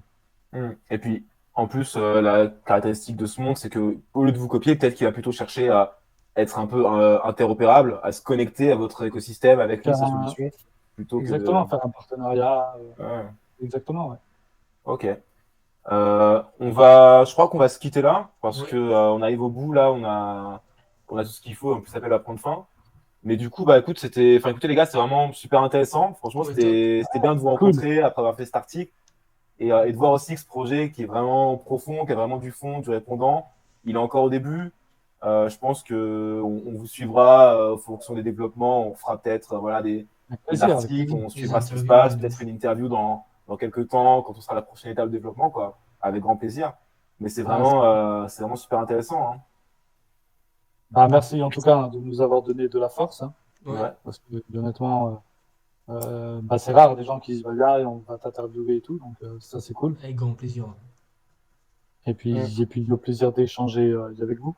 Et puis, en plus, la caractéristique de ce monde, c'est que au lieu de vous copier, peut-être qu'il va plutôt chercher à être un peu interopérable, à se connecter à votre écosystème avec lui, Faire sa un, solution, plutôt que de. exactement, faire un partenariat. Ouais. Exactement, ouais. Ok. Je crois qu'on va se quitter là parce Ouais. que on arrive au bout là, on a tout ce qu'il faut, en plus ça s'appelle à prendre fin. Mais du coup, bah écoute, écoutez les gars, c'est vraiment super intéressant. Franchement, Ouais, top. c'était bien de vous Cool. rencontrer après avoir fait cet article et de voir aussi que ce projet qui est vraiment profond, qui a vraiment du fond, du répondant. Il est encore au début. Je pense que on vous suivra en fonction des développements. On fera peut-être voilà Avec des plaisir, avec articles, plaisir. on Les suivra ce qui se interviews, passe, ouais, de peut-être ouf. une interview dans quelques temps, quand on sera à la prochaine étape de développement, quoi, avec grand plaisir. Mais Ah, c'est vraiment super intéressant. Hein. bah, merci en tout cas de nous avoir donné de la force, hein, Ouais, Ouais. parce que honnêtement, bah, c'est rare des gens qui se voient là et on va t'interviewer et tout, donc ça c'est cool. avec grand plaisir. Et puis au plaisir d'échanger avec vous.